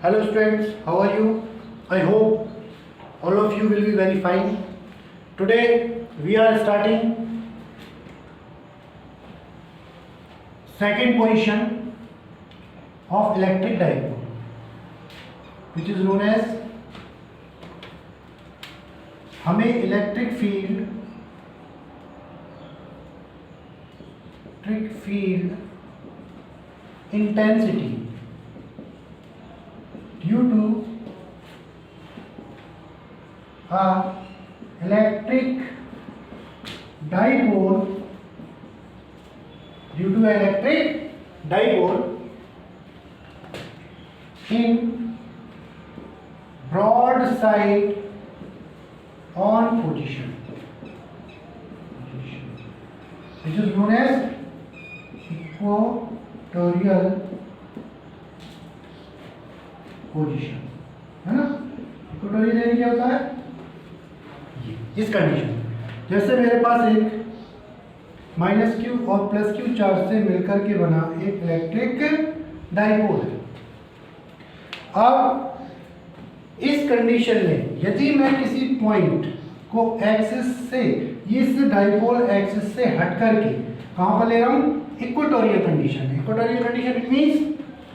Hello students, how are you? I hope all of you will be very fine. Today we are starting second position of electric dipole, which is known as हमें electric field intensity due to a electric dipole in broadside on position, which is known as equatorial position, है ना। Equatorial area क्या होता है? इस condition, जैसे मेरे पास एक -q और +q चार्ज से मिलकर के बना एक इलेक्ट्रिक डाइपोल है। अब इस कंडीशन में यदि मैं किसी पॉइंट को एक्सिस से, इस डाइपोल एक्सिस से हट करके कहाँ पर ले रहा हूँ? Equatorial condition. Equatorial condition means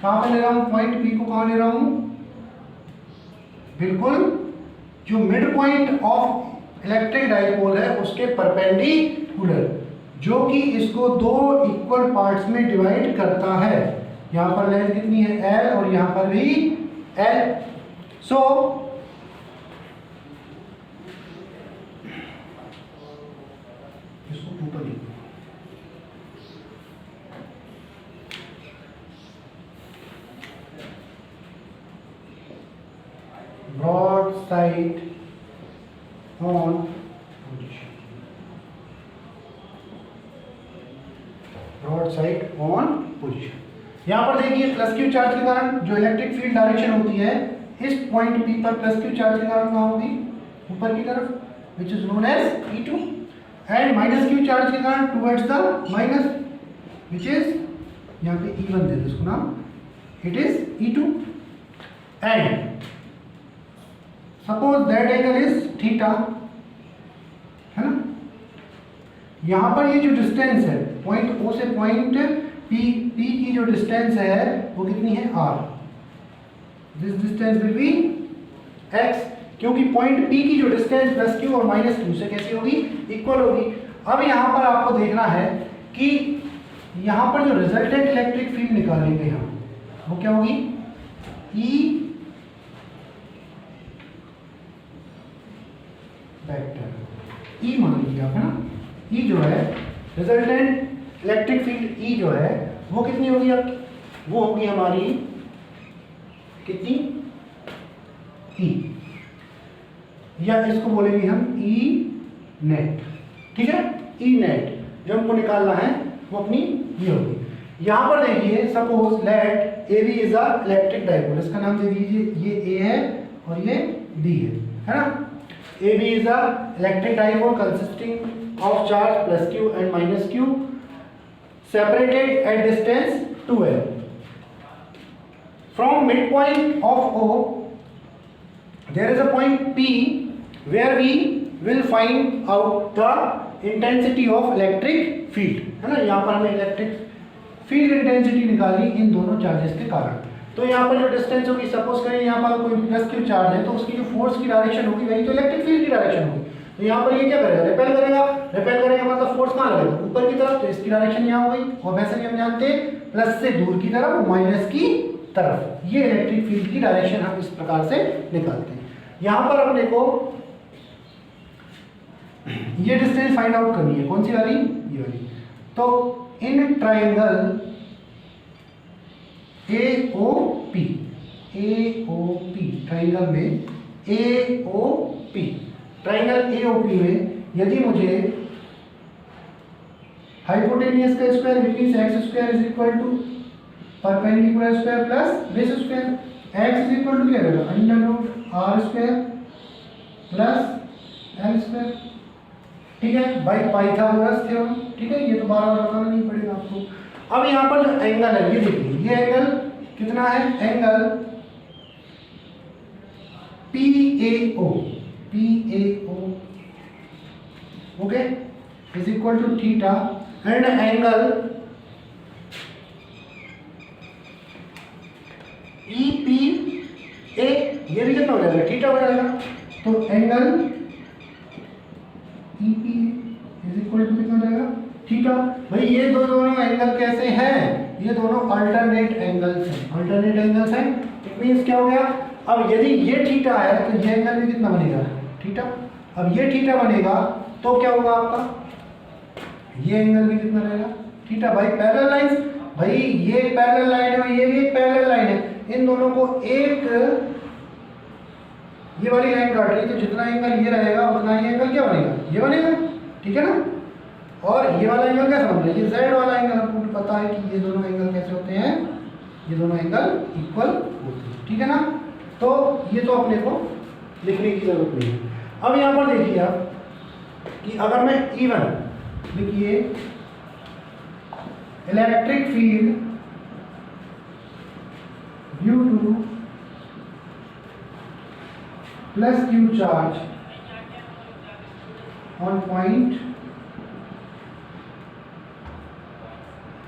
कहाँ पर ले रहा हूँ? पॉइंट P को कहाँ ले रहा हूँ? बिल्कुल जो mid point of electric dipole है उसके परपेंडिकुलर, जो कि इसको दो इक्वल पार्ट्स में डिवाइड करता है। यहाँ पर लेंथ कितनी है? L, और यहाँ पर भी L। सो इसको ऊपर लिखो, broadside on position, broadside on position। यहाँ पर देखिए +q चार्ज के कारण जो इलेक्ट्रिक फील्ड डायरेक्शन होती है इस पॉइंट P पर +q चार्ज के कारण कहाँ होगी? ऊपर की तरफ, which is known as E2, and -q charge के कारण towards the minus, which is यहाँ पे E1 दे दो इसको नाम, it is E2, and suppose that angle is theta, है ना। यहाँ पर ये जो डिस्टेंस है पॉइंट O से पॉइंट P की जो डिस्टेंस है वो कितनी है? R। This distance will be x, क्योंकि पॉइंट P की जो डिस्टेंस +q और -q से कैसी होगी? इक्वल होगी। अब यहाँ पर आपको देखना है कि यहाँ पर जो रिजल्टेंट इलेक्ट्रिक फील्ड निकालेंगे हम, वो क्या होगी? E वेक्टर, E मान लीजिए आप, है ना। E जो है रिजल्टेंट इलेक्ट्रिक फील्ड, E जो है वो कितनी होगी? आप वो होगी हमारी कितनी? E, या इसको बोलेंगे हम E नेट, ठीक है। E नेट जो हमको निकालना है वो अपनी ये होगी। यहाँ पर देखिए suppose let AB is a electric dipole, इसका नाम दे दीजिए, ये A है और ये B है ना। AB is a electric dipole consisting of charge +q and -q separated at distance 2l. From midpoint of O, there is a point P where we will find out the intensity of electric field, है ना। यहाँ पर हमें electric field intensity निकाली इन दोनों charges के कारण। तो यहाँ पर जो डिस्टेंस होगी, सपोज करें यहाँ पर कोई +q चार्ज है तो उसकी जो फोर्स की डायरेक्शन होगी वही तो इलेक्ट्रिक फील्ड की डायरेक्शन होगी। तो यहाँ पर ये क्या करेगा? रिपेल करेगा। रिपेल करेगा मतलब फोर्स कहाँ लगेगा? ऊपर की तरफ, तो इसकी डायरेक्शन यहाँ हो गई। और वैसे भी हम जानते हैं प्लस से दूर की तरफ और माइनस की तरफ, ये इलेक्ट्रिक फील्ड की डायरेक्शन हम इस प्रकार से निकालते हैं। यहाँ पर अपने को ये डिस्टेंस फाइंड आउट करनी है, कौन सी वाली? ये वाली। तो इन ट्राइंगल AOP, ट्राइंगल में AOP, ट्राइंगल AOP में यदि मुझे हाइपोटेनियस का square means x square is equal to perpendicular square plus base square, x is equal to क्या रहेगा? √r square plus l square, ठीक है, बाई पाइथागोरस थ्योरम। ठीक है, ये तो बार बार बताना नहीं पड़ेगा आपको। अब यहाँ पर जो एंगल है ये देखिए, ये एंगल कितना है? Angle PAO okay is equal to theta and angle EPA, ये भी कितना हो जाएगा, थीटा हो जाएगा। तो angle EPA is equal to कितना हो जाएगा, थीटा। भाई ये दोनों एंगल कैसे हैं, ये दोनों अल्टरनेट एंगल्स हैं, अल्टरनेट एंगल्स हैं। इट मींस क्या हो गया, अब यदि ये थीटा है तो ये एंगल भी कितना बनेगा, थीटा। अब ये थीटा बनेगा तो क्या होगा आपका, ये एंगल भी कितना रहेगा, थीटा। भाई पैरेलल लाइंस, भाई ये एक पैरेलल लाइन है और ये भी एक पैरेलल लाइन है, इन दोनों को एक ये वाली लाइन काट रही है, तो जितना एंगल ये रहेगा उतना ये एंगल क्या बनेगा, ये बनेगा, ठीक है ना। और ये वाला एंगल कैसा बन रहा है, ये z वाला एंगल, हमको पता है कि ये दोनों एंगल कैसे होते हैं, ये दोनों एंगल इक्वल होते हैं, ठीक है ना। तो ये तो अपने को लिखने की जरूरत नहीं है। अब यहाँ पर देखिए आप कि अगर मैं E1 लिखिए electric field due two plus Q charge on point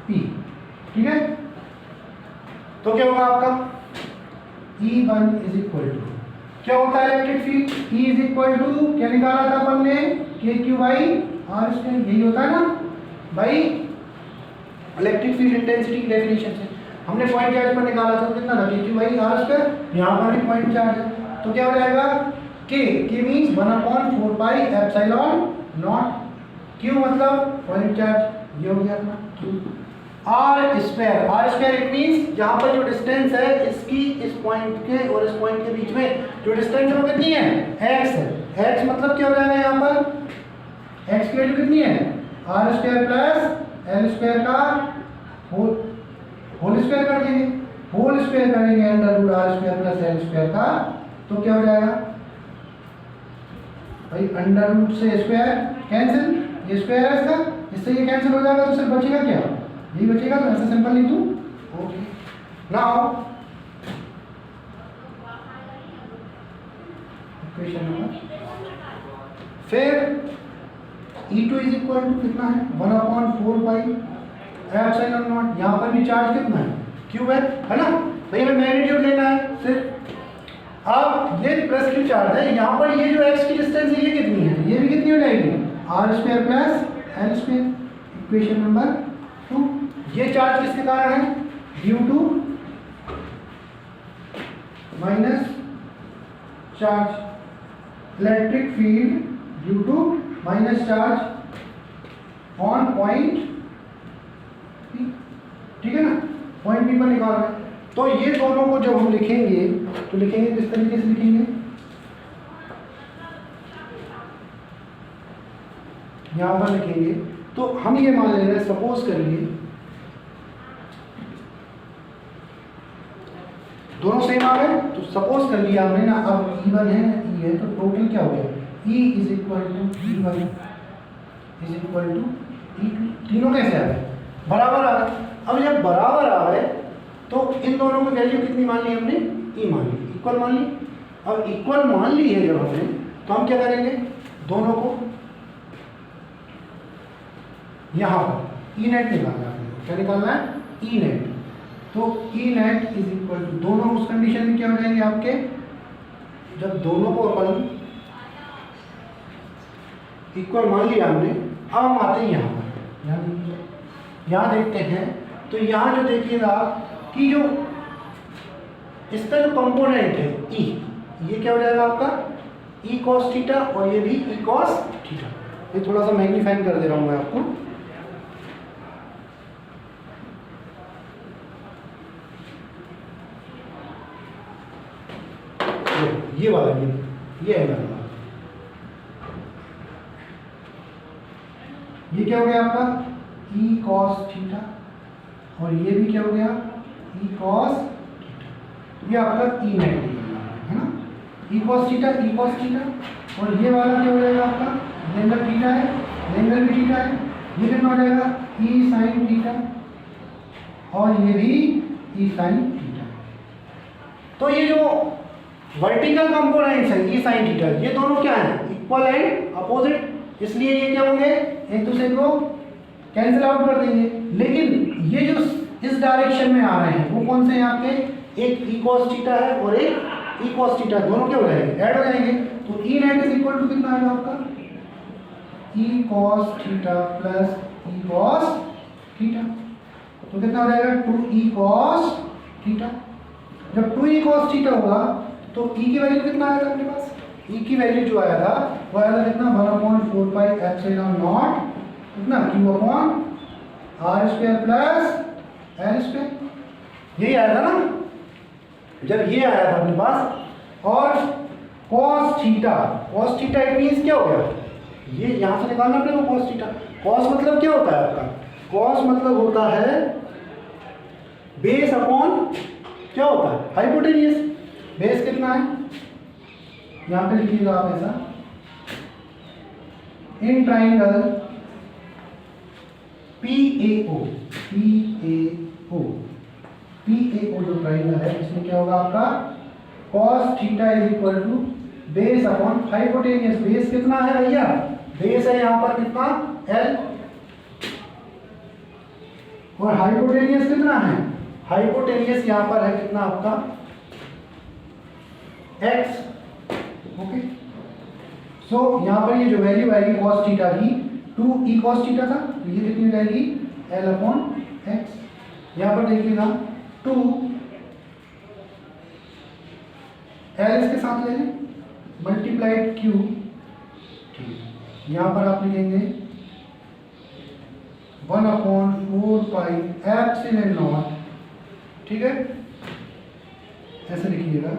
P, ठीक है। तो क्या होगा आपका E1 इज इक्वल टू, क्या होता है electric field, E is equal to क्या निकाला था अपन ने, KQ बाई R स्क्वायर, यही होता है ना भाई इलेक्ट्रिक फील्ड इंटेंसिटी की डेफिनेशन से। हमने पॉइंट चार्ज पर निकाला था तो कितना था, KQ बाई R स्क्वायर, यहाँ पर भी पॉइंट चार्ज है तो क्या हो जाएगा, K means 1/4 pi epsilon not, Q मतलब पॉइंट चार्ज, ये हो गया अपना Q। R square it means यहाँ पर जो डिस्टेंस है इसकी इस पॉइंट के और इस पॉइंट के बीच में जो डिस्टेंस है वो कितनी है, x है। x मतलब क्या हो जाएगा यहाँ पर, x की वैल्यू कितनी है, R square plus L square का होल स्क्वायर कर देंगे, होल स्क्वायर करेंगे under root R square plus L square का, तो क्या हो जाएगा भाई अंडर रूट से स्क्वायर कैंसिल, ये स्क्वायर है इसका, इससे ये कैंसिल हो जाएगा तो सिर्फ बचेगा क्या, यही बचेगा। तो ऐसे सिंपल लिख दूं, ओके। नाउ इक्वेशन नंबर, फिर E2 इज इक्वल टू कितना है, 1/4 पाई एप्सिलॉन नॉट, यहाँ पर भी चार्ज कितना है, Q है ना। तो ये मैग्नीट्यूड लेना है सिर्फ। अब ये प्लस Q चार्ज है, यहाँ पर ये जो x की डिस्टेंस है ये कितनी है, ये भी कितनी हो जाएगी, R square plus L square, equation number 2। ये चार्ज किसके कारण है, due to minus charge electric field due to minus charge on point P, ठीक है ना, पॉइंट P पर निकाल रहे हैं। तो ये दोनों को जब हम लिखेंगे तो लिखेंगे किस तरीके से लिखेंगे, यहां पर लिखेंगे। तो हम ये मान ले रहे हैं, सपोज करिए दोनों सेम आ गए, तो सपोज कर लिया हमने ना, अब E1 है E है, तो टोटल क्या हो गया, E is equal to E1 is equal to E2, तीनों कैसे आ गए, बराबर आ गए। अब जब बराबर आ गए तो इन दोनों की वैल्यू कितनी मान ली हमने, E मान ली, इक्वल मान ली। अब इक्वल मान ली है जब हमने, तो हम क्या करेंगे, दोनों को यहाँ पर E नेट निकालना है, क्या निकालना है, E नेट। तो E net is equal to, दोनों उस कंडीशन में क्या हो जाएंगे आपके, जब दोनों को अपन इक्वल मान लिया हमने। अब हम आते हैं यहाँ पर, यहाँ देखते हैं, तो यहाँ जो देखिएगा कि जो इसका जो कंपोनेंट है E, ये क्या हो जाएगा आपका E cos थीटा, और ये भी E cos थीटा। ये थोड़ा सा मैग्नीफाई कर दे रहा हूँ मैं आपको, ये वाला ये एंगल वाला, ये क्या हो गया आपका E cos थीटा, और ये भी क्या हो गया E cos थीटा। ये आपका E नेट है ना, E cos theta E cos theta, और ये वाला क्या हो जाएगा आपका, ये एंगल थीटा है, ये एंगल भी थीटा है, ये कितना हो जाएगा E sin थीटा, और ये भी E sin थीटा। तो ये जो वर्टिकल कंपोनेंट्स हैं ई साइन थीटा, ये दोनों क्या हैं, इक्वल एंड अपोजिट, इसलिए ये क्या होंगे, एक दूसरे को कैंसिल आउट कर देंगे। लेकिन ये जो इस डायरेक्शन में आ रहे हैं वो कौन से हैं आपके, एक ई कॉस थीटा है और एक ई कॉस थीटा, दोनों क्या हो जाएंगे, ऐड हो जाएंगे। तो ई नेट इज इक्वल टू कितना आएगा आपका, E cos theta plus E cos theta, तो कितना हो जाएगा 2 ई कॉस थीटा। जब 2 ई कॉस थीटा होगा तो ई की वैल्यू कितना आया था अपने पास, ई की वैल्यू जो आया था वो आया था कितना, 1/4 पाई एप्सिलॉन नॉट कितना Q upon R square plus L square, यही आया था ना। जब ये आया था अपने पास और cos थीटा इट मींस क्या हो गया, ये यहां से निकालना पड़ेगा cos थीटा। cos मतलब क्या होता है आपका, cos मतलब होता है बेस अपॉन क्या होता है, हाइपोटेनियस। बेस कितना है, यहां पे लिखिएगा आप ऐसा, इन ट्राइंगल PAO जो ट्राइंगल है इसमें क्या होगा आपका, cos theta is equal to base upon hypotenuse. Base कितना है भैया, बेस है यहाँ पर कितना L, और हाइपोटेनियस कितना है, हाइपोटेनियस यहाँ पर है कितना आपका x। ओके, सो यहाँ पर ये जो वैल्यू आएगी cos थीटा की 2 e cos थीटा था, तो ये कितनी रहेगी L अपॉन x। यहाँ पर देखिएगा 2 L इसके साथ ले लें मल्टीप्लाइड Q, यहाँ पर आप लिखेंगे 1/4 पाई एप्सिलॉन नॉट, ठीक है, ऐसे लिखिएगा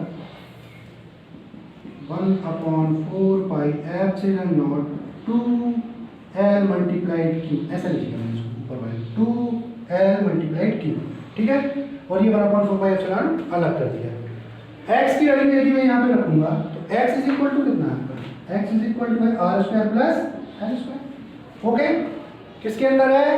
1/4 pi epsilon not 2L multiplied Q, ऐसा लिखिएगा ऊपर वाले 2L मल्टीप्लाइड Q, ठीक है। और ये 1/4 पाई एप्सिलॉन अलग कर दिया। x की वैल्यू यदि मैं यहाँ पे रखूंगा तो x इज इक्वल टू कितना है आपका, x is equal to R square plus L square. Okay, किसके अंदर है,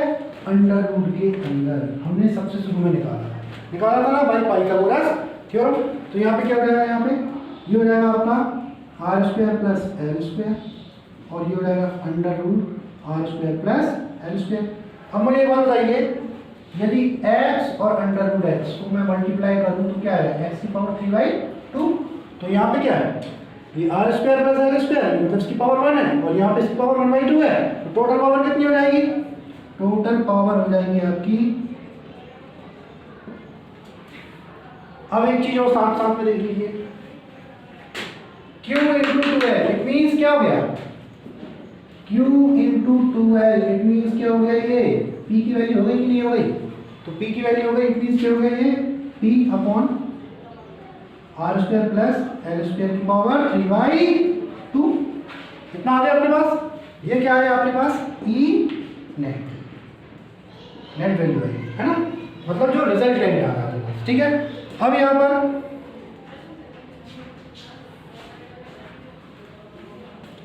अंडर रूट के अंदर, हमने सबसे शुरू में निकाला था ना भाई पाइथागोरस थ्योरम। तो यहाँ पे क्या हो जाएगा, यहाँ पे ये हो जाएगा आपका R square plus L square, और ये हो जाएगा under root R square plus L square. अब मुझे एक बात बताइए, यदि x और अंडर रूट x को मैं मल्टीप्लाई करूं तो क्या है, x की पावर 3/2। तो यहाँ पे क्या है, ये R square plus L square मतलब इसकी पावर 1 है, और यहाँ पे इसकी पावर 1/2 है, तो टोटल पावर कितनी हो जाएगी, टोटल पावर हो जाएगी आपकी। अब एक चीज और साथ साथ में देख लीजिए, q into 2l it means क्या हो गया, q into 2l it means क्या हो गया, ये p की वैल्यू हो गई कि नहीं हो गई, तो p की वैल्यू हो गई, इट मीन्स क्या हो गया, ये p upon R square plus L square की पावर 3/2। कितना आ गया अपने पास, ये क्या है आपके पास, e नेट वैल्यू है ना, मतलब जो रिजल्टेंट आ रहा है, ठीक है। अब यहाँ पर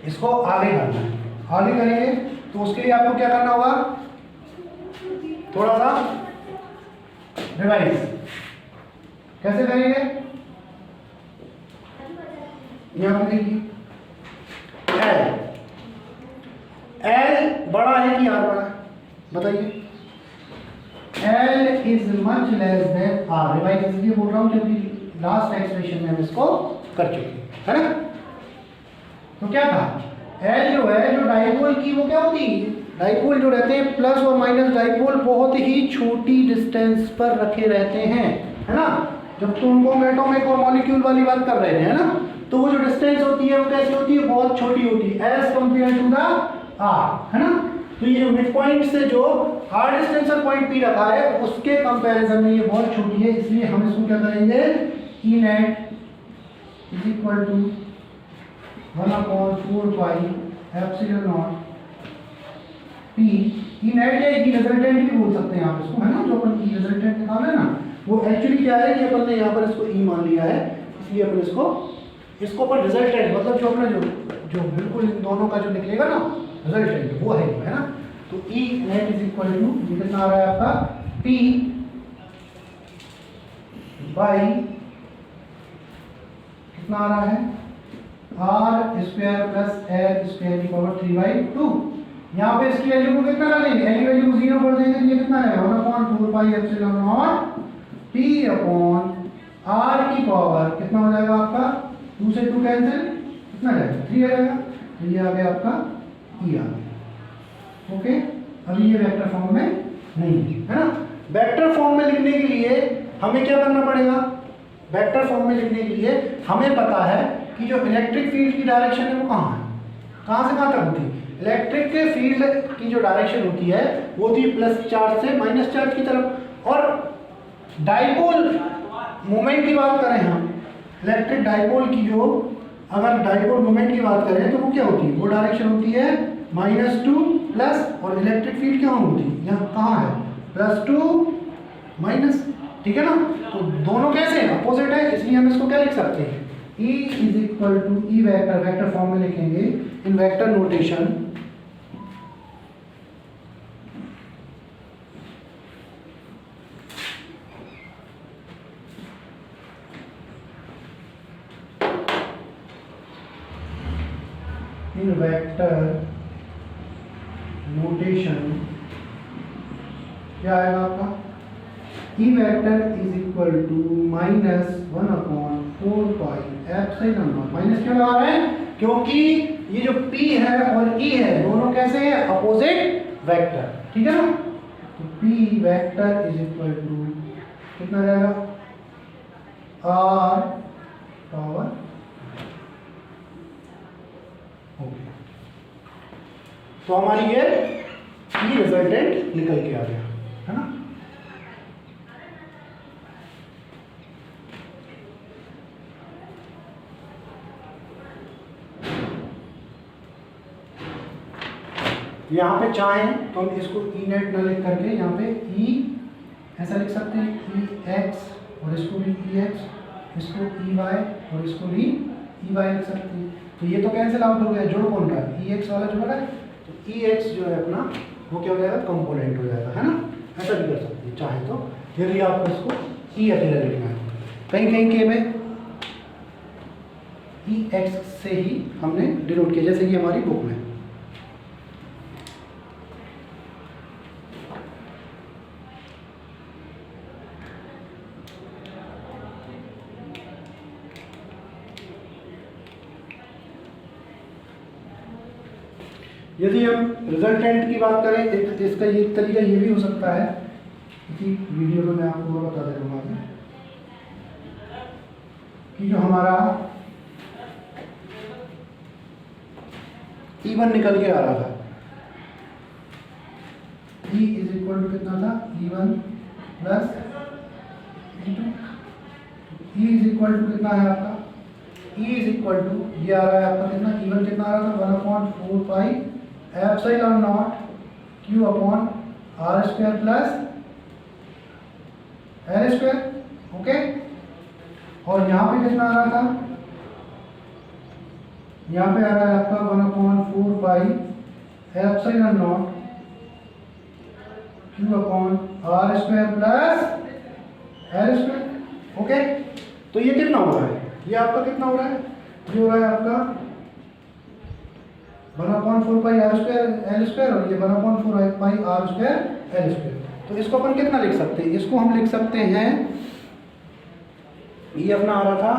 इसको आगे करना है, आगे करेंगे तो उसके लिए आपको क्या करना होगा, थोड़ा सा रिवाइज कैसे करेंगे। यहां पर देखिए L बड़ा है कि R बड़ा है, बताइए। L is much less than R, revise इसलिए बोल रहा हूं क्योंकि लास्ट एक्सप्रेशन में हम इसको कर चुके हैं, है ना। तो क्या था, L जो है, जो डाइपोल की वो क्या होती है, डाइपोल जो रहते हैं प्लस और माइनस डाइपोल बहुत ही छोटी डिस्टेंस पर रखे रहते हैं, है ना। जब तुम को एटॉमिक और मॉलिक्यूल वाली बात कर रहे हैं ना, तो वो जो डिस्टेंस होती है वो कैसी होती है, बहुत छोटी होती है as compare to the R, है ना। तो ये मिड पॉइंट से जो आर डिस्टेंस पर पॉइंट पी रखा है उसके कंपैरिजन में ये बहुत छोटी है, इसलिए हम इसको क्या करेंगे, E net is equal to 1/4 pi epsilon not P, E net या ई रिजल्टेंट भी बोल सकते हैं आप इसको, है ना। जो अपन ई रिजल्टेंट निकाला है ना, वो एक्चुअली क्या है कि अपन ने यहाँ पर इसको ई मान लिया है, इसलिए अपन इसको अपन रिजल्टेंट मतलब जो अपना जो बिल्कुल इन दोनों का जो निकलेगा ना रिजल्टेंट वो है ना। तो ई नेट इज इक्वल टू ये कितना आ रहा है आपका, पी बाई कितना आ रहा है R square plus L square की पावर 3/2। यहाँ पे इसकी वैल्यू को कितना डालेंगे, एल की वैल्यू को 0 कर देंगे तो ये कितना रहेगा 1/4 pi epsilon naught T upon R की पावर कितना हो जाएगा आपका 2 से 2 कैंसिल कितना जाएगा 3 आ जाएगा। तो ये आ गया आपका ई आ गया। ओके, अभी ये वेक्टर फॉर्म में नहीं है ना। वेक्टर फॉर्म में लिखने के लिए हमें क्या करना पड़ेगा, वेक्टर फॉर्म में लिखने के लिए हमें पता है कि जो इलेक्ट्रिक फील्ड की डायरेक्शन है वो कहाँ है, कहाँ से कहाँ तक होती है। इलेक्ट्रिक के फील्ड की जो डायरेक्शन होती है वो होती है प्लस चार्ज से माइनस चार्ज की तरफ। और डाइपोल मोमेंट की बात करें हम, इलेक्ट्रिक डाइपोल की जो अगर डाइपोल मोमेंट की बात करें तो वो क्या होती है, वो डायरेक्शन होती है -2 प्लस, और इलेक्ट्रिक फील्ड क्या होती है, यहाँ कहाँ है +2 माइनस, ठीक है ना। तो दोनों कैसे हैं, अपोजिट है, इसलिए हम इसको क्या लिख सकते हैं E is equal to E vector, vector form में लिखेंगे in vector notation in vector notation क्या आएगा आपका E vector is equal to -1/4 pi epsilon naught. Minus क्यों लगा रहे हैं, क्योंकि ये जो P है और E है दोनों कैसे हैं, अपोजिट वेक्टर, ठीक है ना। तो P vector is equal to कितना जाएगा R पावर, ओके। तो हमारी ये P रिजल्टेंट निकल के आ गया, है ना। यहाँ पे चाहें तो हम इसको ई नेट न लिख करके यहाँ पे ई ऐसा लिख सकते हैं, ई एक्स, और इसको भी ई एक्स, इसको ई वाई, और इसको भी ई वाई लिख सकते हैं। तो ये तो कैंसिल आउट हो गया, जोड़ कौन रहा है, ई एक्स वाला जोड़ रहा है, तो ई एक्स जो है अपना वो क्या हो जाएगा, कंपोनेंट हो जाएगा, है ना। ऐसा भी कर सकते हैं चाहे तो, यदि आपको इसको ई अकेला लिखना है। कहीं कहीं के में ई एक्स से ही हमने डिनोट किया, जैसे कि हमारी बुक में। यदि हम रिजल्टेंट की बात करें, एक इसका ये तरीका ये भी हो सकता है, इसी वीडियो में मैं आपको और बता दे दूँगा कि जो हमारा E1 निकल के आ रहा था, E इज इक्वल टू कितना था, E1 plus E2, E is equal to कितना है आपका, E इज इक्वल टू ये आ रहा है आपका कितना, E1 कितना आ रहा था 1/4 pi epsilon not Q upon R square plus L square, okay. और यहाँ पे कितना आ रहा था, यहाँ पे आ रहा है आपका 1/4 pi epsilon not Q upon R square plus L square, okay. तो ये कितना हो रहा है, ये आपका कितना हो रहा है, ये हो रहा है आपका 1/4 पाई R स्क्वायर L स्क्वायर, और ये 1/4 पाई R स्क्वायर L स्क्वायर। तो इसको अपन कितना लिख सकते हैं, इसको हम लिख सकते हैं, ये अपना आ रहा था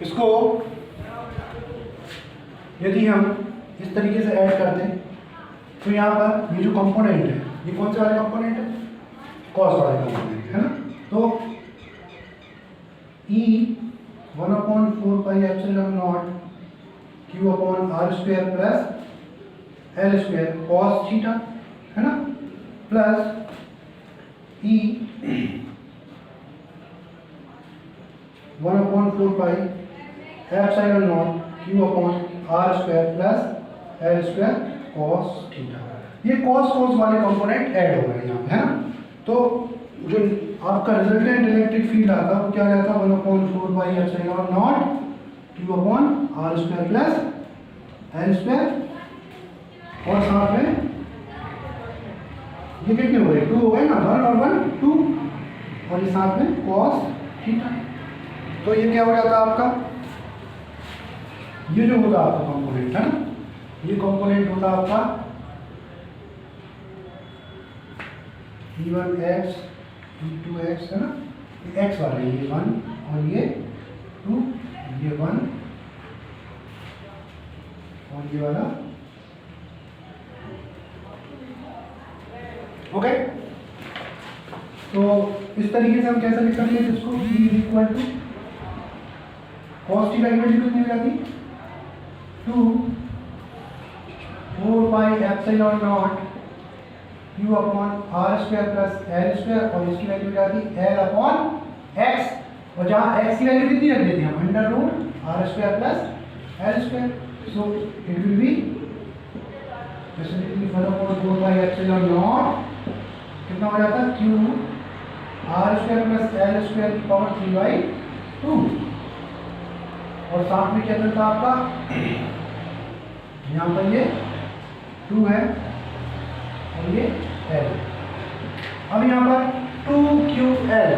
इसको यदि हम इस तरीके से ऐड कर दें तो यहाँ पर ये जो कंपोनेंट है, ये कौन से वाले कंपोनेंट है, कॉस वाले कंपोनेंट है ना। तो E 1/4 pi epsilon not Q upon R square plus L square cos theta, है ना, plus E 1/4 pi epsilon not Q upon R square plus L square cos theta. ये कॉस वाले component add हो गए यहाँ पे, है ना। तो जो आपका रिजल्टेंट इलेक्ट्रिक फील्ड फील्ड आता है वो क्या रहता है 1/4πε0 Q/r² प्लस l² और साथ में ये कितने हो गए 2 हो गए ना 1 और 1 2 और ये साथ में cos थीटा। तो ये क्या हो जाता है आपका, ये जो होता है आपका कंपोनेंट है ना, ये कंपोनेंट होता है आपका e1x e2x है ना, ये x वाला ये 1 और ये 2 ये 1 और ये वाला ओके। तो इस तरीके से हम कैसे लिख सकते हैं इसको e equal to cos theta की वैल्यू कितनी हो जाती 2 4πε0 Q/r² प्लस l² और इसकी वैल्यू हो जाती l/x और जहाँ x की वैल्यू कितनी रख देते हैं हम √r² plus l²। So it will be जैसे 1/4πε0 कितना हो जाता है Q/r² प्लस l² की पावर 3/2 और साथ में क्या चलता है आपका यहाँ पर ये 2 है और ये L। अब यहाँ पर 2QL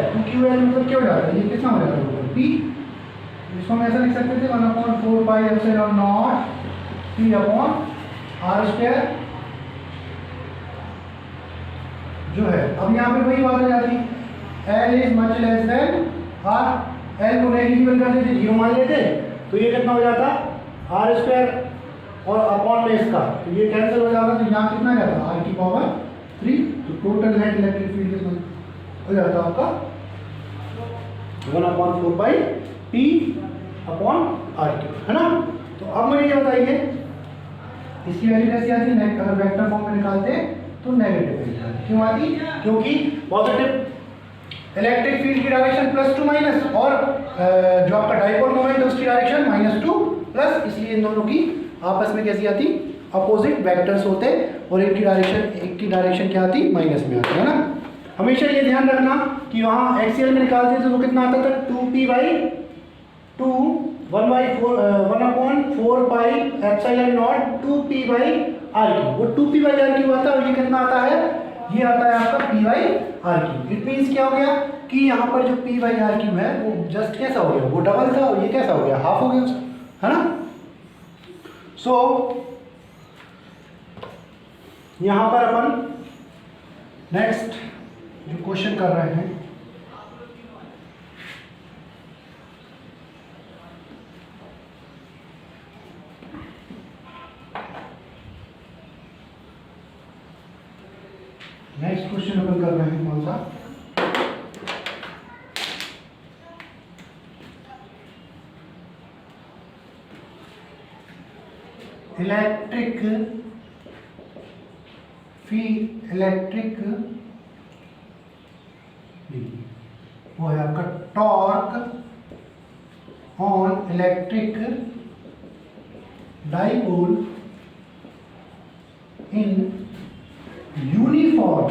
मतलब क्या हो जाता है, ये कितना हो जाता है P, इसको हम ऐसा लिख सकते थे 1/4πε0 P/r² जो है। अब यहाँ पे वही बात आ जाती L is much less than R, L को नेगेटिव कर देते 0 मान लेते तो ये कितना हो जाता r² और अपॉन में इसका तो ये कैंसिल हो जाता तो यहाँ कितना जाता r की पावर 3 तो टोटल नेट इलेक्ट्रिक फील्ड हो जाता आपका 1/4π/P/r³ है ना। तो अब मुझे ये बताइए इसकी वैल्यू कैसी आती है, अगर वेक्टर फॉर्म में निकालते तो नेगेटिव वैल्यू आती। क्यों आती, क्योंकि पॉजिटिव इलेक्ट्रिक फील्ड की डायरेक्शन +2 माइनस और जो आपका डाइपोल मोमेंट है उसकी डायरेक्शन -2 प्लस, इसलिए इन दोनों की आपस में कैसी आती अपोजिट वेक्टर्स होते और एक की डायरेक्शन क्या आती माइनस में आती है ना। हमेशा ये ध्यान रखना कि वहाँ एक्सियल में निकालते तो वो कितना आता था 2p/2 1/4πε0 2p/r³ वो 2p/r³ आता है और ये कितना आता है, ये आता है आपका p/r³। इट मीन्स क्या हो गया कि यहाँ पर जो p/r³ है वो जस्ट कैसा हो गया, वो डबल था और ये कैसा हो गया हाफ हो गया उसका, है ना। सो यहाँ पर अपन नेक्स्ट जो क्वेश्चन कर रहे हैं अपन कर रहे हैं कौन सा, इलेक्ट्रिक वो है आपका torque on electric dipole in uniform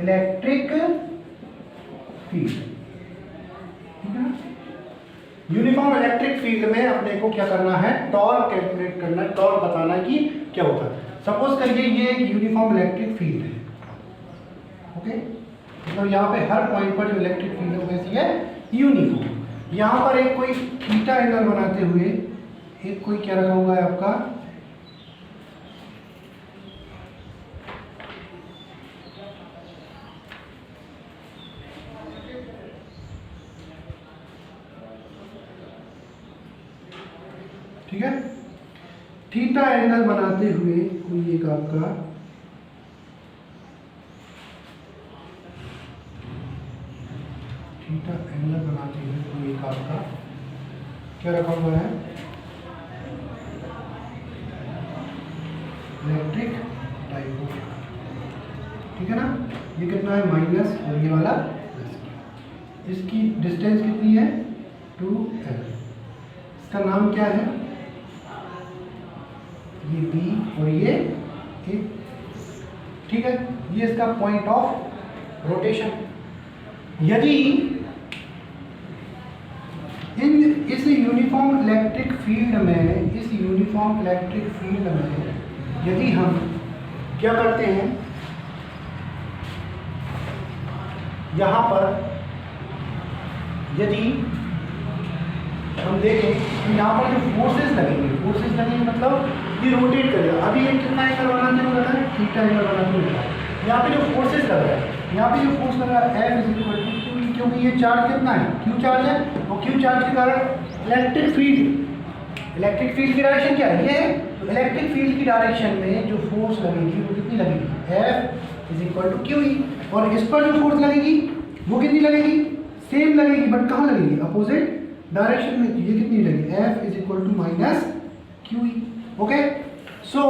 electric field, ठीक है। यूनिफॉर्म इलेक्ट्रिक फील्ड में अपने को क्या करना है, टॉर्क कैलकुलेट करना है, टॉर्क बताना कि क्या होता है। सपोज करिए ये एक यूनिफॉर्म इलेक्ट्रिक फील्ड है, ओके, मतलब यहाँ पे हर पॉइंट पर जो इलेक्ट्रिक फील्ड है वैसी है यूनिफॉर्म। यहाँ पर एक कोई थीटा एंगल बनाते हुए एक कोई क्या रखा हुआ है आपका ठीक है, थीटा एंगल बनाते हुए कोई एक आपका थीटा एंगल बनाते हुए कोई एक आपका क्या रखा हुआ है इलेक्ट्रिक डाइपोल, ठीक है ना। ये कितना है माइनस और ये वाला प्लस, इसकी डिस्टेंस कितनी है 2l, इसका नाम क्या है ये B और ये A, ठीक है। ये इसका पॉइंट ऑफ रोटेशन। यदि इस यूनिफॉर्म इलेक्ट्रिक फील्ड में यदि हम क्या करते हैं, यहाँ पर यदि हम देखें तो यहाँ पर जो फोर्सेस लगेंगे मतलब ये रोटेट करेगा। अभी ये कितना एंगल बनाते हुए लगा है, थीटा एंगल बनाते हुए लगा है। यहाँ पे जो फोर्सेस लग रहा है, यहाँ पे जो फोर्स लग रहा है F is equal to Q, क्योंकि ये चार्ज कितना है, Q चार्ज है, और Q चार्ज के कारण इलेक्ट्रिक फील्ड की डायरेक्शन क्या है, ये है। तो इलेक्ट्रिक फील्ड की डायरेक्शन में जो फोर्स लगेगी वो कितनी लगेगी, F is equal to QE। और इस पर जो फोर्स लगेगी वो कितनी लगेगी, सेम लगेगी, बट कहाँ लगेगी, अपोजिट डायरेक्शन में। ये कितनी लगेगी, F is equal to minus QE। Okay, so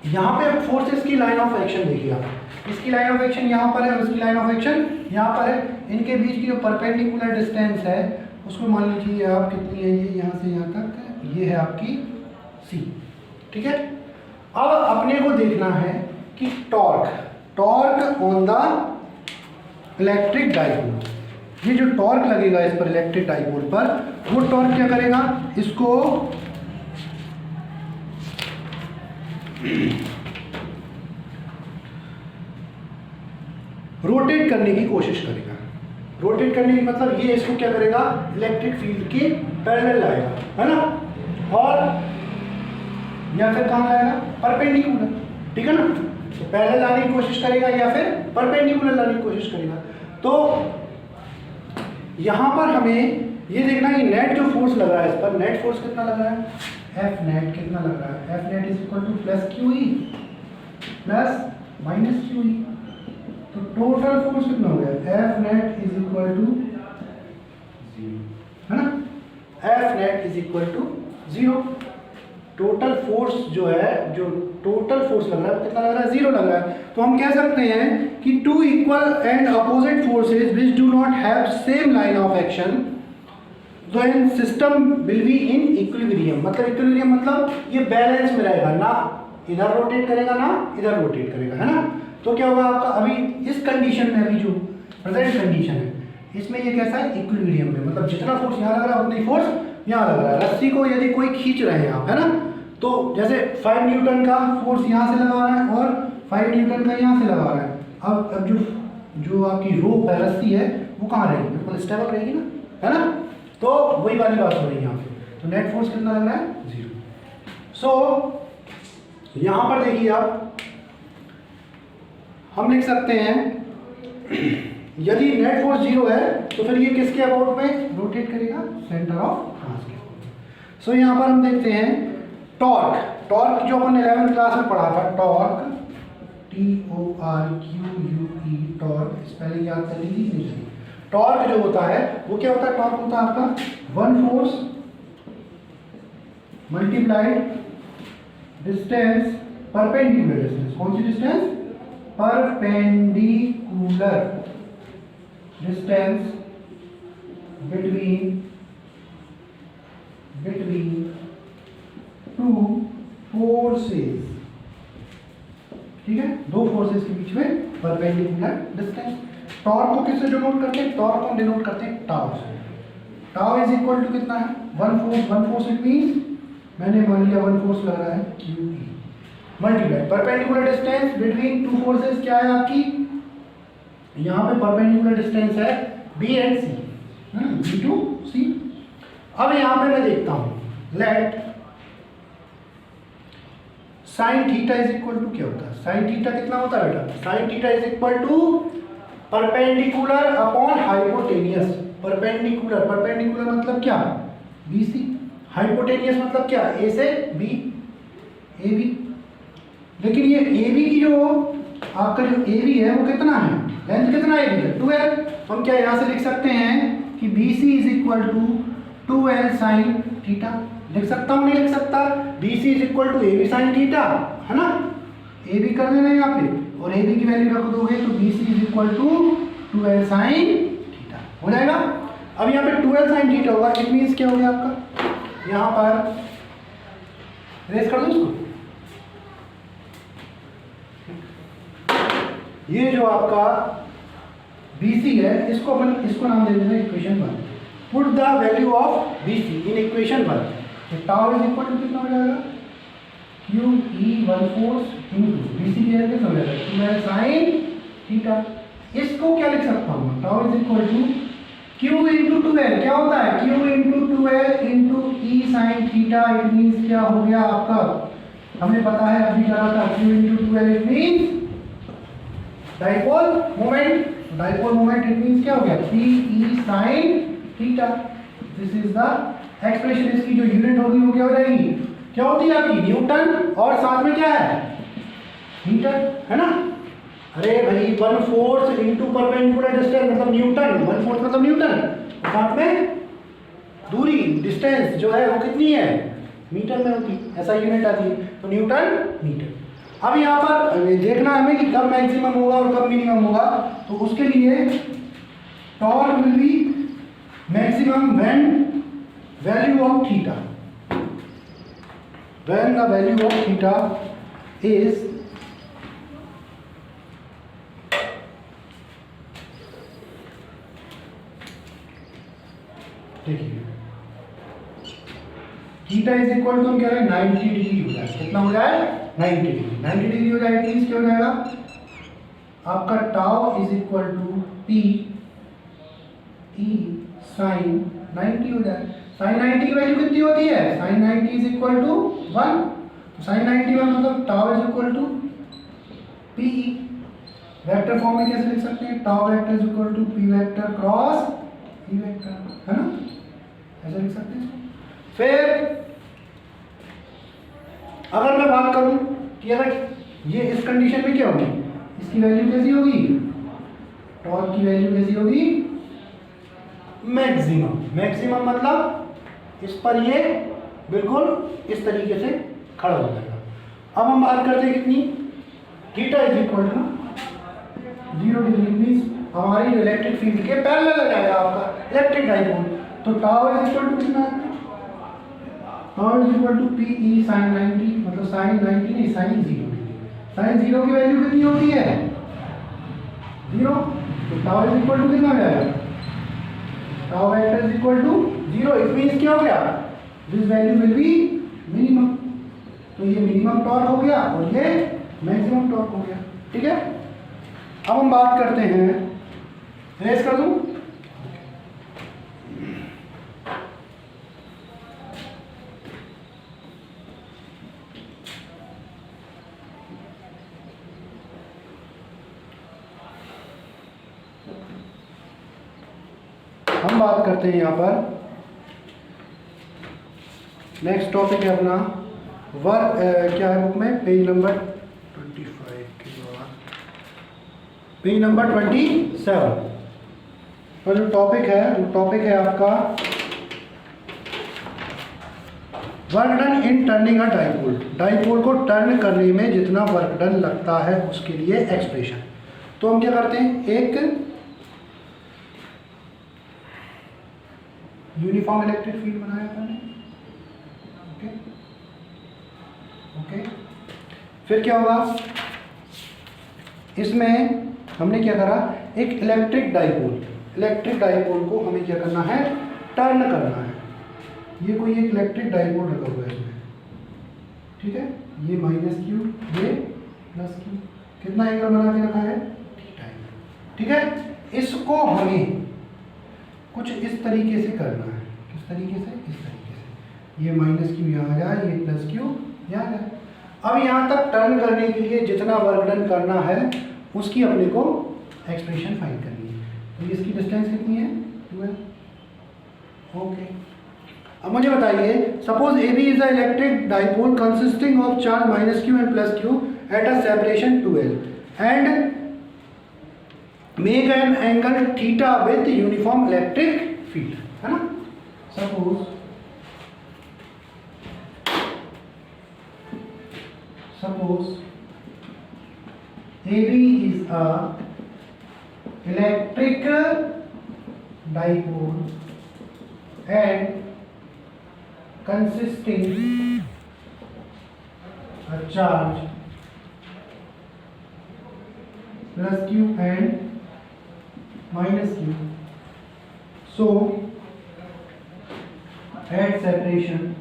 यहाँ पे अब फोर्सेस की लाइन ऑफ एक्शन देखिए आप, इसकी लाइन ऑफ एक्शन यहाँ पर है और इसकी लाइन ऑफ एक्शन यहाँ पर है। इनके बीच की जो परपेंडिकुलर डिस्टेंस है उसको मान लीजिए आप कितनी है, ये यहाँ से यहाँ तक, ये है आपकी C, ठीक है। अब अपने को देखना है कि torque on the electric dipole, ये जो टॉर्क लगेगा इस पर इलेक्ट्रिक डाइपोल पर, वो टॉर्क क्या करेगा, इसको रोटेट करने की कोशिश करेगा। रोटेट करने की मतलब ये इसको क्या करेगा, इलेक्ट्रिक फील्ड के पैरेलल लाएगा, है ना, और या फिर कहाँ लाएगा, परपेंडिकुलर, ठीक है ना। तो पैरेलल लाने की कोशिश करेगा या फिर परपेंडिकुलर लाने की कोशिश करेगा। तो यहाँ पर हमें ये देखना है कि नेट जो फोर्स लग रहा है इस पर, नेट फोर्स कितना लग रहा है, F नेट कितना लग रहा है, F net is equal to plus QE plus minus QE। तो टोटल फोर्स कितना हो गया, F net is equal to 0, है ना, F net is equal to 0। Total force जो है, जो टोटल फोर्स लग रहा है कितना लग रहा है, 0 लग रहा है। तो हम कह सकते हैं कि two equal and opposite forces which do not have same line of action then system will be in equilibrium. मतलब इक्विलिब्रियम मतलब ये बैलेंस में रहेगा, ना इधर रोटेट करेगा ना इधर रोटेट करेगा, है ना। तो क्या होगा आपका, अभी इस कंडीशन में, अभी जो प्रेजेंट कंडीशन है इसमें ये कैसा है, इक्विलिब्रियम में, मतलब जितना फोर्स यहाँ लग रहा है उतनी फोर्स यहाँ लग रहा है। रस्सी को यदि कोई खींच रहे हैं आप, है ना, तो जैसे 5 न्यूटन का फोर्स यहाँ से लगा रहा है और 5 न्यूटन का यहाँ से लगा रहा है। अब जो आपकी रोप है, रस्सी है, वो कहाँ रहेगी, बिल्कुल स्टेबल रहेगी ना, है ना। तो वही वाली बात हो रही है यहाँ पे। तो नेट फोर्स कितना लग रहा है, 0। सो यहाँ पर देखिए आप, हम लिख सकते हैं यदि नेट फोर्स 0 है तो फिर ये किसके अबाउट में रोटेट करेगा, सेंटर ऑफ मास के अबाउट। सो यहाँ पर हम देखते हैं टॉर्क जो अपन 11th क्लास में पढ़ा था, टॉर्क TORQUE, टॉर्क स्पेलिंग याद कर लीजिए, नहीं चलिए। टॉर्क जो होता है वो क्या होता है, टॉर्क होता है आपका 1 force multiplied distance, perpendicular distance. कौन सी distance, perpendicular distance between two forces, ठीक है, दो फोर्सेस के बीच में परपेंडिकुलर डिस्टेंस। टॉर्क को किससे डिनोट करते हैं, टॉर्क को डिनोट करते हैं टाउ से। टाउ इज इक्वल टू कितना है, 1 फोर्स इट मींस, मैंने मान लिया 1 फोर्स लग रहा है QE multiply perpendicular distance between two forces, क्या है आपकी, यहाँ पे परपेंडिकुलर डिस्टेंस है B and C, B to C। अब यहाँ पे मैं देखता हूँ, let sine theta is equal to क्या होता है, साइन थीटा कितना होता है बेटा, sine theta is equal to perpendicular upon hypotenuse. Perpendicular मतलब क्या, BC, हाइपोटेनियस मतलब क्या, A से B, AB। लेकिन ये AB की जो आपका जो AB है वो कितना है, लेंथ कितना है AB है, 2L। हम क्या यहाँ से लिख सकते हैं कि BC is equal to 2L sine theta. लिख सकता हूँ, नहीं लिख सकता, BC is equal to AB sine theta, है ना, AB कर देना यहाँ पे, और AB की वैल्यू रख दोगे तो BC is equal to 2L sine theta हो जाएगा। अब यहाँ पे 2L साइन थीटा होगा, इट मीन्स क्या हो गया आपका, यहाँ पर रेस कर दो इसको, ये जो आपका BC है इसको नाम दे देना equation 1, put the value of BC in equation 1। तो टाउ इज इक्वल टू कितना हो जाएगा, क्यू ई 1/4 इंटू BC की जगह हो जाएगा 2L साइन थीटा। इसको क्या लिख सकता हूँ, tau is equal to Q into 2L, क्या होता है Q into 2L into E sine theta. It means क्या हो गया आपका, हमें पता है अभी करा था Q into 2L it means dipole moment. Dipole moment it means क्या हो गया P E sine theta. This is the expression. इसकी जो यूनिट होगी वो क्या हो जाएगी, क्या होती है आपकी न्यूटन, और साथ में क्या है मीटर, है ना। अरे भाई 1/4 इंटू परपेंडिकुलर डिस्टेंस मतलब न्यूटन, 1/4 मतलब न्यूटन, साथ में दूरी डिस्टेंस जो है वो कितनी है मीटर में होती है, ऐसा यूनिट आती है, तो न्यूटन मीटर। अब यहाँ पर देखना है हमें कि कब मैक्सिमम होगा और कब मिनिमम होगा। तो उसके लिए torque will be maximum when value of theta, when the value of theta is देखिए थीटा इज इक्वल टू हम कह रहे हैं 90 डिग्री हो जाए, कितना हो जाए 90 डिग्री। 90 डिग्री हो जाए मीन्स क्या हो जाएगा आपका tau is equal to P E sine 90 हो जाए। साइन 90 की वैल्यू कितनी होती है, साइन 90 इज इक्वल टू 1, तो साइन 91 मतलब tau is equal to P E. Vector form में कैसे लिख सकते हैं, tau vector is equal to P vector cross E vector, है ना, ऐसा लिख सकते हैं इसको। फिर अगर मैं बात करूं कि अगर ये इस कंडीशन में क्या होगी, इसकी वैल्यू कैसी होगी, टॉर्क की वैल्यू कैसी होगी मैक्सिमम। मैक्सिमम मतलब इस पर ये बिल्कुल इस तरीके से खड़ा हो जाएगा। अब हम बात करते हैं कितनी, theta is equal to 0 degree means हमारी इलेक्ट्रिक फील्ड के पैरेलल आ जाएगा आपका इलेक्ट्रिक डाइपोल। तो टाउ इज इक्वल टू कितना, tau is equal to P E sine 90 मतलब साइन 90 नहीं साइन 0 डिग्री। साइन 0 की वैल्यू कितनी होती है 0, तो टाउ इज इक्वल टू कितना हो जाएगा, tau vector is equal to 0। It means क्या हो गया, this value will be minimum. तो ये मिनिमम टॉर्क हो गया और ये मैक्सिमम टॉर्क हो गया, ठीक है। अब हम बात करते हैं, रेस कर दूं, हम बात करते हैं यहाँ पर नेक्स्ट टॉपिक है अपना क्या है बुक में, पेज नंबर 25 के बाद पेज नंबर 27 और जो टॉपिक है वो टॉपिक है आपका work done in turning a dipole. Dipole को टर्न करने में जितना वर्क डन लगता है उसके लिए एक्सप्रेशन। तो हम क्या करते हैं, एक यूनिफॉर्म इलेक्ट्रिक फील्ड बनाया था, ओके ओके। फिर क्या होगा, इसमें हमने क्या करा, एक इलेक्ट्रिक डाइपोल को हमें क्या करना है, टर्न करना है। ये कोई एक इलेक्ट्रिक डाइपोल रखा हुआ है इसमें, ठीक है, ये -q ये +q, कितना एंगल बना के रखा है थीटा, ठीक है। इसको हमें कुछ इस तरीके से करना है, किस तरीके से, इस तरीके से, ये -q यहाँ आ जाए, ये +q यहाँ आ जाए। अब यहाँ तक टर्न करने के लिए जितना वर्क डन करना है उसकी अपने को एक्सप्रेशन फाइंड करनी है। तो इसकी डिस्टेंस कितनी है 2l, ओके। अब मुझे बताइए, suppose AB is a electric dipole consisting of charge -q and +q at a separation 2l and make an angle theta with uniform electric field, है ना। Suppose AB is a electric dipole and consisting a charge +q and -q. So at separation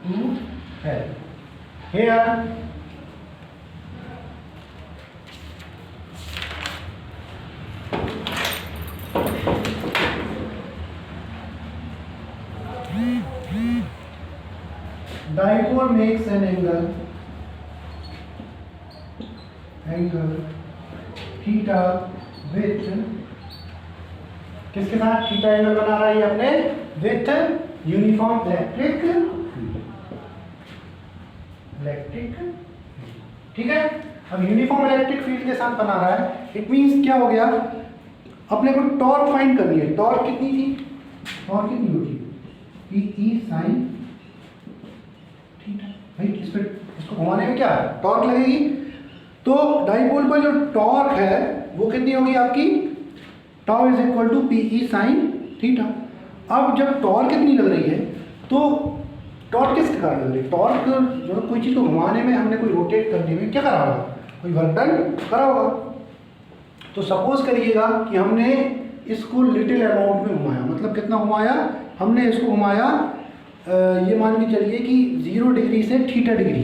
to L. Here dipole makes an angle theta with किसके साथ theta angle बना रहा है ये अपने with uniform electric ठीक है। अब यूनिफॉर्म इलेक्ट्रिक फील्ड के साथ बना रहा है, इट मींस क्या हो गया, अपने को टॉर्क फाइंड करनी है। टॉर्क कितनी थी, टॉर्क कितनी होगी पी साइन थीटा। भाई इस पे इसको घुमाने में क्या टॉर्क लगेगी, तो डाइपोल पर जो टॉर्क है वो कितनी होगी आपकी, tau is equal to P E sine theta. अब जब टॉर्क कितनी लग रही है, तो टॉर्क किसके कारण लग रही है, टॉर्क जो कोई चीज़ को घुमाने में, हमने कोई रोटेट करने में क्या करा होगा, कोई वर्क डन करा होगा। तो सपोज करिएगा कि हमने इसको लिटिल अमाउंट में घुमाया, मतलब कितना घुमाया, हमने इसको घुमाया ये मान के चलिए कि 0 डिग्री से थीटा डिग्री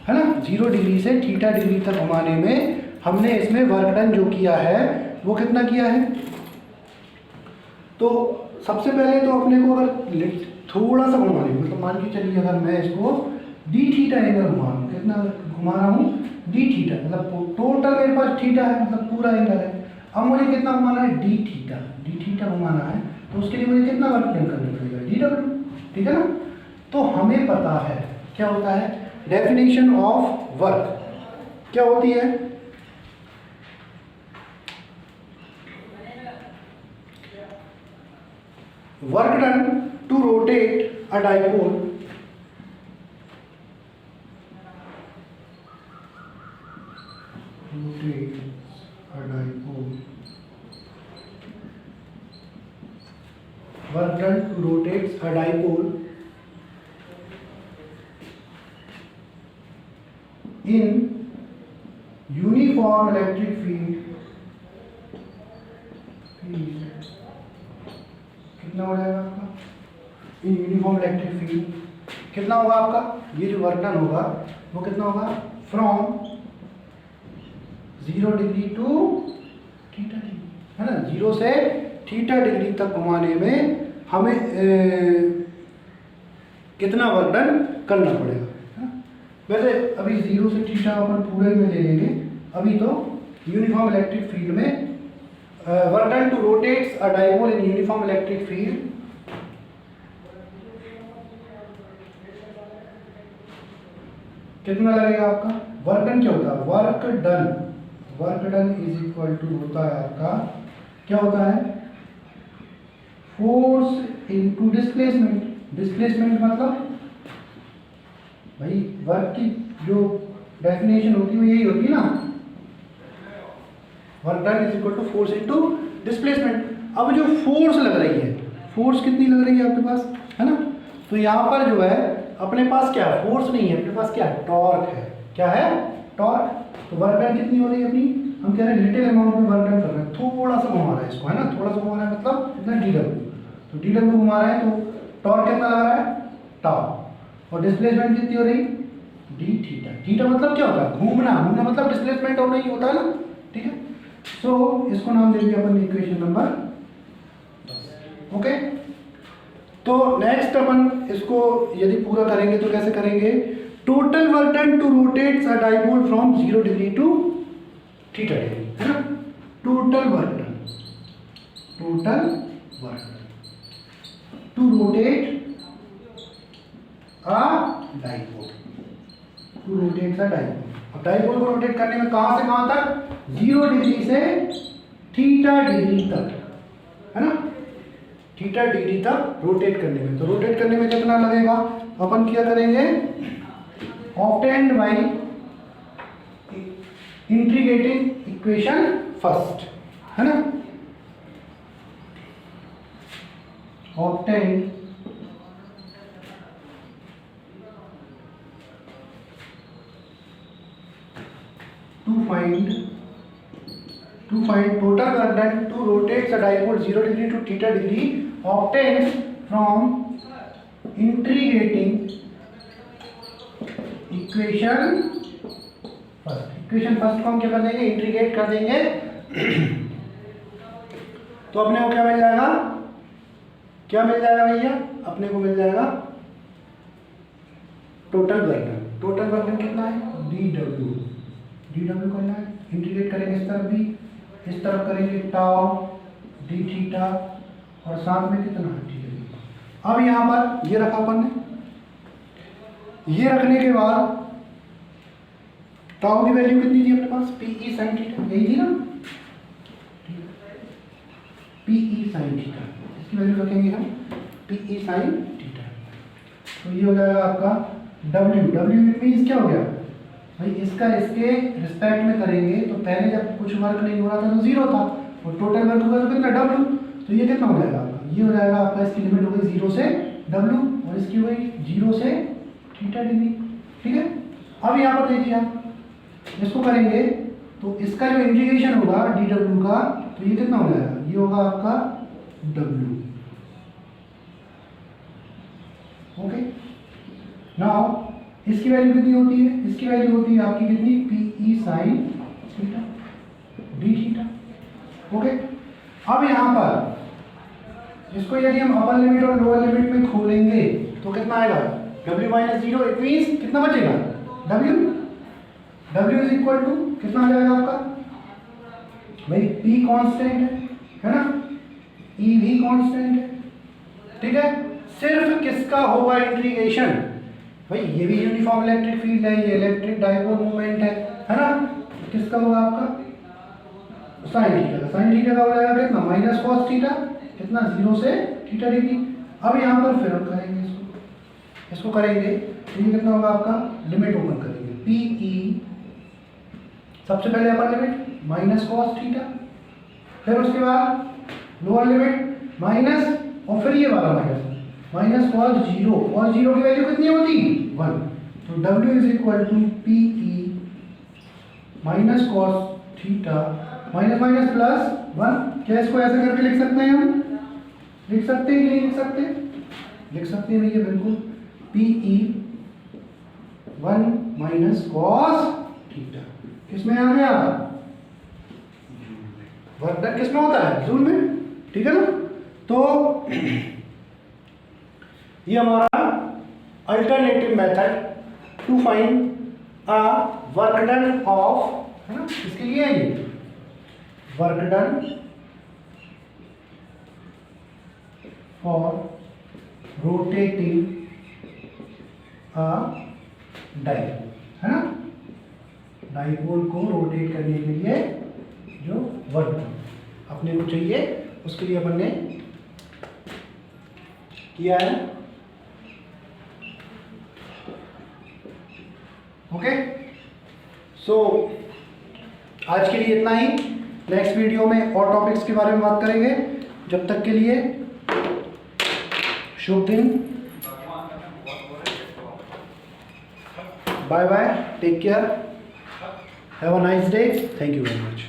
है ना, 0 डिग्री से थीटा डिग्री तक घुमाने में हमने इसमें वर्क डन जो किया है वो कितना किया है। तो सबसे पहले तो अपने को अगर थोड़ा सा घुमाने, मतलब मान के चलिए अगर मैं इसको डी थीटा एंगल घुमा रहा हूँ, कितना घुमा रहा हूँ डी थीटा, मतलब टोटल मेरे पास थीटा है, मतलब पूरा एंगल है। अब मुझे कितना घुमाना है डी थीटा घुमाना है, तो उसके लिए मुझे कितना वर्क डन करना पड़ेगा डी डब्ल्यू, ठीक है ना। तो हमें पता है क्या होता है, डेफिनेशन ऑफ वर्क क्या होती है, work done to rotate a dipole work done to rotate a dipole in uniform electric field कितना हो जाएगा आपका, इन यूनिफॉर्म इलेक्ट्रिक फील्ड कितना होगा आपका, ये जो वर्क डन होगा वो कितना होगा, from 0 degree to theta degree, है ना, 0 से थीटा डिग्री तक घुमाने में हमें कितना वर्क डन करना पड़ेगा, है ना। वैसे अभी 0 से थीटा अपन पूरे में ले लेंगे, अभी तो यूनिफॉर्म इलेक्ट्रिक फील्ड में work done to rotates a dipole in uniform electric field कितना लगेगा आपका, वर्क डन क्या होता है, work done is equal to होता है आपका, क्या होता है, फोर्स इनटू डिस्प्लेसमेंट। डिस्प्लेसमेंट मतलब भाई वर्क की जो डेफिनेशन होती है वो यही होती है ना, work done is equal to force into displacement. अब जो फोर्स लग रही है, फोर्स कितनी लग रही है आपके पास, है ना, तो यहाँ पर जो है अपने पास क्या है, फोर्स नहीं है, अपने पास क्या है, टॉर्क है, क्या है, टॉर्क। तो वर्क डन कितनी हो रही है अपनी, हम कह रहे हैं लिटिल अमाउंट में वर्क डन कर रहे हैं, थोड़ा सा घुमा रहा है इसको, है ना, थोड़ा सा घुमा रहा है, मतलब कितना डी डब्ल्यू, तो डी डब्ल्यू घुमा रहा है, तो टॉर्क कितना लग रहा है, टाउ, और डिस्प्लेसमेंट कितनी हो रही, डी थीटा। थीटा मतलब क्या होता है, घूमना, घूमना मतलब डिस्प्लेसमेंट होना ही होता है ना, ठीक है। सो इसको नाम देंगे अपन इक्वेशन नंबर 10, ओके। तो नेक्स्ट अपन इसको यदि पूरा करेंगे तो कैसे करेंगे, total work done to rotate a dipole from 0 degree to theta degree, है ना, total work done to rotate a dipole, to rotate a dipole. अब डाइपोल को रोटेट करने में कहां से कहां तक, 0 डिग्री से थीटा डिग्री तक, है ना, थीटा डिग्री तक रोटेट करने में। तो रोटेट करने में कितना लगेगा, अपन क्या करेंगे, obtained by integrating equation first, है ना, obtained to find to find total work done to rotate the dipole 0 degree to theta degree obtained from integrating equation first को हम क्या कर देंगे, इंटीग्रेट कर देंगे। तो अपने को क्या मिल जाएगा, क्या मिल जाएगा भैया, अपने को मिल जाएगा टोटल वर्क। टोटल वर्क कितना है, डी डब्ल्यू करना है, इंटीग्रेट करेंगे इस तरफ भी, इस तरफ करेंगे टाउ डी थीटा और साथ में कितना, ठीक है। अब यहाँ पर ये रखा अपन ने, ये रखने के बाद टाउ की वैल्यू कितनी थी अपने पास, पी ई साइन थीटा, यही थी ना, पी ई साइन थीटा, इसकी वैल्यू रखेंगे हम पी ई साइन थीटा। तो ये हो जाएगा आपका डब्ल्यू मीन्स क्या हो गया भाई, इसका इसके रिस्पेक्ट में करेंगे तो पहले जब कुछ वर्क नहीं हो रहा था तो जीरो था, और टोटल वर्क होगा तो कितना डब्ल्यू, तो ये कितना हो जाएगा आपका, ये हो जाएगा आपका, इसकी लिमिट हो गई 0 से डब्ल्यू और इसकी हो गई 0 से थीटा डिग्री, ठीक है। अब यहाँ पर देखिए आप इसको करेंगे तो इसका जो इंटीग्रेशन होगा डी डब्ल्यू का, तो ये कितना हो जाएगा, ये होगा आपका डब्ल्यू, ओके। नाउ इसकी वैल्यू कितनी होती है, इसकी वैल्यू होती है आपकी कितनी, P E sine theta D theta, okay. अब यहाँ पर इसको यदि हम अपर लिमिट और लोअर लिमिट में खोलेंगे तो कितना आएगा, w माइनस 0, इट मीन्स कितना बचेगा, w इज इक्वल टू कितना आ जाएगा आपका भाई, p कांस्टेंट है ना, e भी कांस्टेंट है, ठीक है। सिर्फ किसका होगा इंटीग्रेशन भाई, ये भी यूनिफॉर्म इलेक्ट्रिक फील्ड है, ये इलेक्ट्रिक डाइपोल मूवमेंट है ना, किसका होगा आपका साइन थीटा का, साइन थीटा का हो जाएगा कितना, माइनस कॉस थीटा कितना, 0 से थीटा डिग्री। अब यहाँ पर फिर हम करेंगे इसको करेंगे तो ये कितना होगा आपका, लिमिट ओपन करेंगे, पी ई सबसे पहले upper limit minus cos theta, फिर उसके बाद लोअर लिमिट माइनस, और फिर ये वाला माइनस कॉस 0, कॉस 0 की वैल्यू कितनी होती, 1, तो w is equal to P E minus cos theta minus minus plus 1। क्या इसको ऐसे करके लिख सकते हैं, हम लिख सकते हैं कि नहीं लिख सकते, लिख सकते हैं भैया बिल्कुल, P E 1 minus cos theta, किसमें आ गया, वर्क डन किसमें होता है, जूल में, ठीक है ना। तो ये हमारा alternative method to find a work done of, है ना, इसके लिए है ये work done for rotating dipole, है ना, डाइपोल को रोटेट करने के लिए जो वर्क अपने को चाहिए उसके लिए अपन ने किया है, ओके। सो आज के लिए इतना ही, नेक्स्ट वीडियो में और टॉपिक्स के बारे में बात करेंगे। जब तक के लिए शुभ दिन, bye bye, take care, have a nice day, thank you very much.